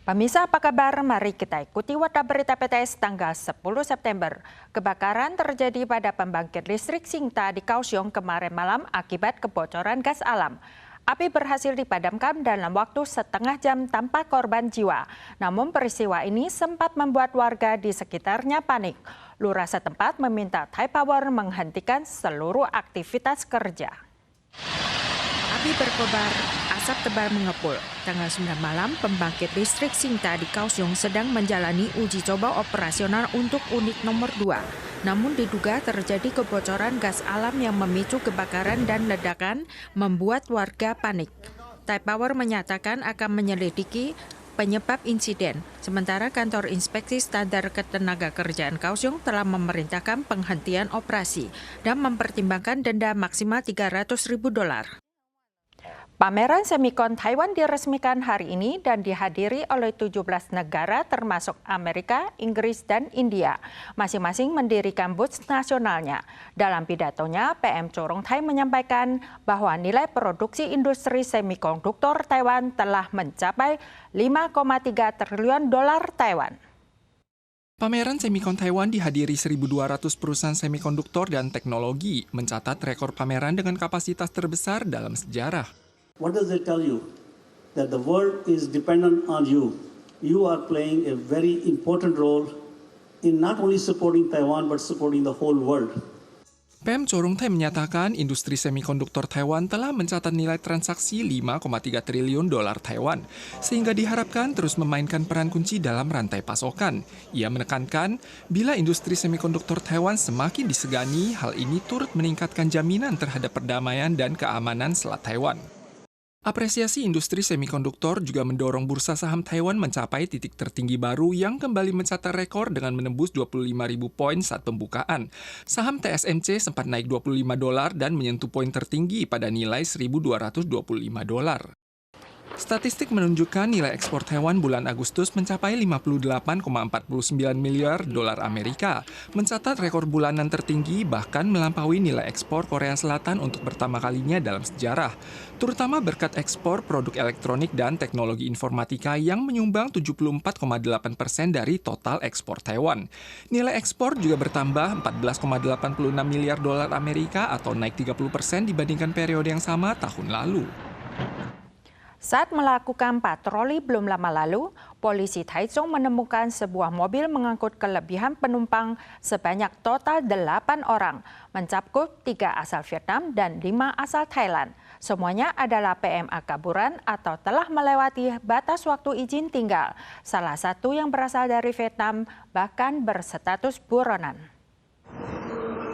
Pemirsa, apa kabar? Mari kita ikuti warta berita PTS tanggal 10 September. Kebakaran terjadi pada pembangkit listrik Sinta di Kaohsiung kemarin malam akibat kebocoran gas alam. Api berhasil dipadamkan dalam waktu setengah jam tanpa korban jiwa. Namun peristiwa ini sempat membuat warga di sekitarnya panik. Lurah setempat meminta Thai Power menghentikan seluruh aktivitas kerja. Api berkobar, asap tebal mengepul. Tanggal 9 malam, pembangkit listrik Sinta di Kaohsiung sedang menjalani uji coba operasional untuk unit nomor 2. Namun diduga terjadi kebocoran gas alam yang memicu kebakaran dan ledakan membuat warga panik. Thai Power menyatakan akan menyelidiki penyebab insiden. Sementara kantor inspeksi standar ketenagakerjaan Kaohsiung telah memerintahkan penghentian operasi dan mempertimbangkan denda maksimal $300.000. Pameran Semikon Taiwan diresmikan hari ini dan dihadiri oleh 17 negara termasuk Amerika, Inggris, dan India. Masing-masing mendirikan booth nasionalnya. Dalam pidatonya, PM Chorong Thai menyampaikan bahwa nilai produksi industri semikonduktor Taiwan telah mencapai $5,3 triliun Taiwan. Pameran Semikon Taiwan dihadiri 1.200 perusahaan semikonduktor dan teknologi, mencatat rekor pameran dengan kapasitas terbesar dalam sejarah. What does it tell you? That the world is dependent on you. You are playing a very important role in not only supporting Taiwan, but supporting the whole world. PM Chorong Thai menyatakan industri semikonduktor Taiwan telah mencatat nilai transaksi $5,3 triliun Taiwan, sehingga diharapkan terus memainkan peran kunci dalam rantai pasokan. Ia menekankan, bila industri semikonduktor Taiwan semakin disegani, hal ini turut meningkatkan jaminan terhadap perdamaian dan keamanan Selat Taiwan. Apresiasi industri semikonduktor juga mendorong bursa saham Taiwan mencapai titik tertinggi baru yang kembali mencatat rekor dengan menembus 25.000 poin saat pembukaan. Saham TSMC sempat naik $25 dan menyentuh poin tertinggi pada nilai $1.225. Statistik menunjukkan nilai ekspor Taiwan bulan Agustus mencapai 58,49 miliar dolar Amerika, mencatat rekor bulanan tertinggi bahkan melampaui nilai ekspor Korea Selatan untuk pertama kalinya dalam sejarah, terutama berkat ekspor produk elektronik dan teknologi informatika yang menyumbang 74,8% dari total ekspor Taiwan. Nilai ekspor juga bertambah 14,86 miliar dolar Amerika atau naik 30% dibandingkan periode yang sama tahun lalu. Saat melakukan patroli belum lama lalu, polisi Taichung menemukan sebuah mobil mengangkut kelebihan penumpang sebanyak total 8 orang, mencakup 3 asal Vietnam dan 5 asal Thailand. Semuanya adalah PMA kaburan atau telah melewati batas waktu izin tinggal. Salah satu yang berasal dari Vietnam bahkan berstatus buronan.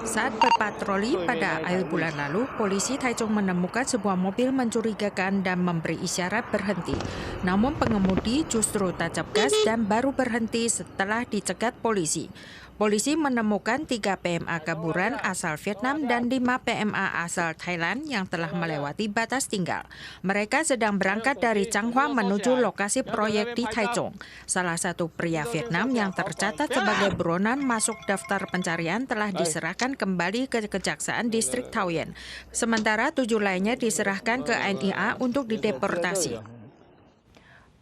Saat berpatroli pada akhir bulan lalu, polisi Taichung menemukan sebuah mobil mencurigakan dan memberi isyarat berhenti. Namun pengemudi justru tancap gas dan baru berhenti setelah dicegat polisi. Polisi menemukan 3 PMA kaburan asal Vietnam dan 5 PMA asal Thailand yang telah melewati batas tinggal. Mereka sedang berangkat dari Changhua menuju lokasi proyek di Taichung. Salah satu pria Vietnam yang tercatat sebagai buronan masuk daftar pencarian telah diserahkan kembali ke Kejaksaan Distrik Taoyuan. Sementara 7 lainnya diserahkan ke NIA untuk dideportasi.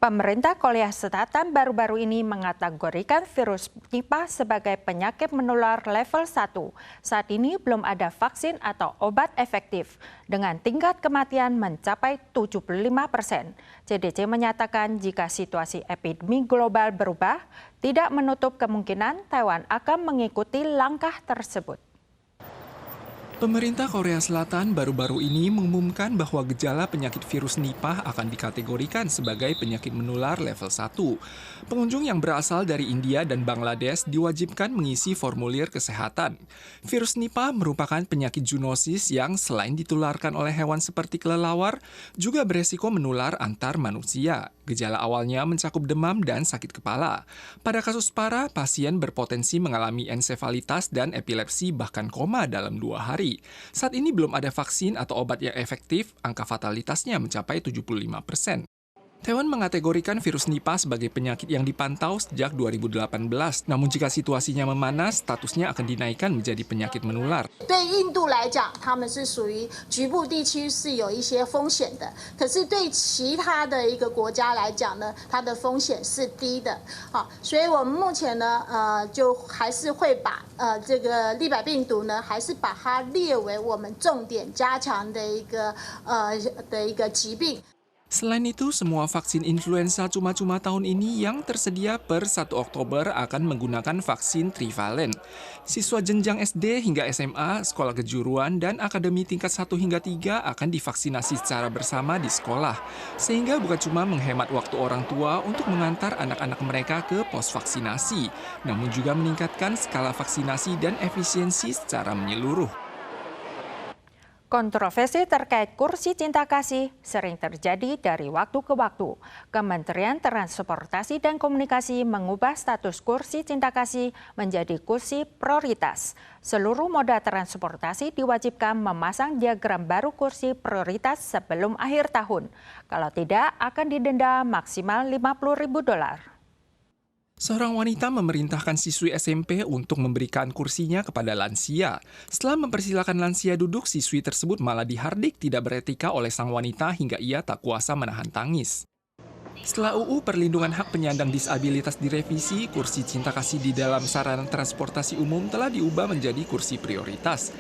Pemerintah Korea Selatan baru-baru ini mengategorikan virus Nipah sebagai penyakit menular level 1. Saat ini belum ada vaksin atau obat efektif, dengan tingkat kematian mencapai 75%. CDC menyatakan jika situasi epidemi global berubah, tidak menutup kemungkinan Taiwan akan mengikuti langkah tersebut. Pemerintah Korea Selatan baru-baru ini mengumumkan bahwa gejala penyakit virus Nipah akan dikategorikan sebagai penyakit menular level 1. Pengunjung yang berasal dari India dan Bangladesh diwajibkan mengisi formulir kesehatan. Virus Nipah merupakan penyakit zoonosis yang selain ditularkan oleh hewan seperti kelelawar, juga beresiko menular antar manusia. Gejala awalnya mencakup demam dan sakit kepala. Pada kasus parah, pasien berpotensi mengalami ensefalitas dan epilepsi bahkan koma dalam 2 hari. Saat ini belum ada vaksin atau obat yang efektif, angka fatalitasnya mencapai 75%. Taiwan mengategorikan virus Nipah sebagai penyakit yang dipantau sejak 2018. Namun jika situasinya memanas, statusnya akan dinaikkan menjadi penyakit menular. 对印度来讲，他们是属于局部地区是有一些风险的，可是对其他的一个国家来讲呢，它的风险是低的。好，所以我们目前呢，就还是会把这个利百病毒呢，还是把它列为我们重点加强的一个疾病。 Selain itu, semua vaksin influenza cuma-cuma tahun ini yang tersedia per 1 Oktober akan menggunakan vaksin trivalen. Siswa jenjang SD hingga SMA, sekolah kejuruan, dan akademi tingkat 1 hingga 3 akan divaksinasi secara bersama di sekolah. Sehingga bukan cuma menghemat waktu orang tua untuk mengantar anak-anak mereka ke pos vaksinasi, namun juga meningkatkan skala vaksinasi dan efisiensi secara menyeluruh. Kontroversi terkait kursi cinta kasih sering terjadi dari waktu ke waktu. Kementerian Transportasi dan Komunikasi mengubah status kursi cinta kasih menjadi kursi prioritas. Seluruh moda transportasi diwajibkan memasang diagram baru kursi prioritas sebelum akhir tahun. Kalau tidak, akan didenda maksimal $50.000. Seorang wanita memerintahkan siswi SMP untuk memberikan kursinya kepada lansia. Setelah mempersilahkan lansia duduk, siswi tersebut malah dihardik tidak beretika oleh sang wanita hingga ia tak kuasa menahan tangis. Setelah UU Perlindungan Hak Penyandang Disabilitas direvisi, kursi cinta kasih di dalam sarana transportasi umum telah diubah menjadi kursi prioritas.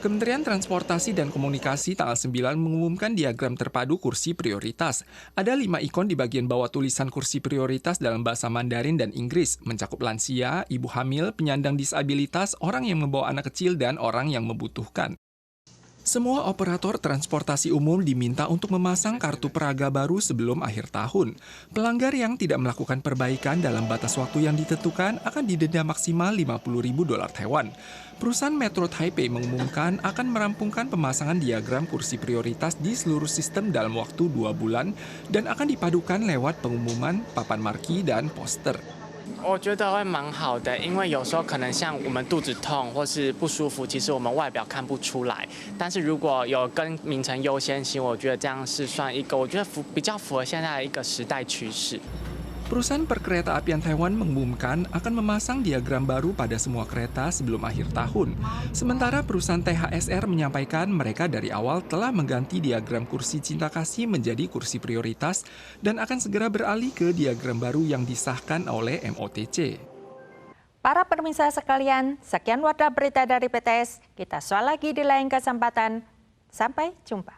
Kementerian Transportasi dan Komunikasi tanggal 9 mengumumkan diagram terpadu kursi prioritas. Ada 5 ikon di bagian bawah tulisan kursi prioritas dalam bahasa Mandarin dan Inggris, mencakup lansia, ibu hamil, penyandang disabilitas, orang yang membawa anak kecil, dan orang yang membutuhkan. Semua operator transportasi umum diminta untuk memasang kartu peraga baru sebelum akhir tahun. Pelanggar yang tidak melakukan perbaikan dalam batas waktu yang ditentukan akan didenda maksimal $50.000 Taiwan. Perusahaan Metro Taipei mengumumkan akan merampungkan pemasangan diagram kursi prioritas di seluruh sistem dalam waktu 2 bulan dan akan dipadukan lewat pengumuman, papan marki, dan poster. 我觉得会蛮好的，因为有时候可能像我们肚子痛或是不舒服，其实我们外表看不出来。但是如果有跟名称优先型，我觉得这样是算一个，我觉得比较符合现在的一个时代趋势。 Perusahaan perkereta apian Taiwan mengumumkan akan memasang diagram baru pada semua kereta sebelum akhir tahun. Sementara perusahaan THSR menyampaikan mereka dari awal telah mengganti diagram kursi cinta kasih menjadi kursi prioritas dan akan segera beralih ke diagram baru yang disahkan oleh MOTC. Para pemirsa sekalian, sekian warta berita dari PTS. Kita soal lagi di lain kesempatan. Sampai jumpa.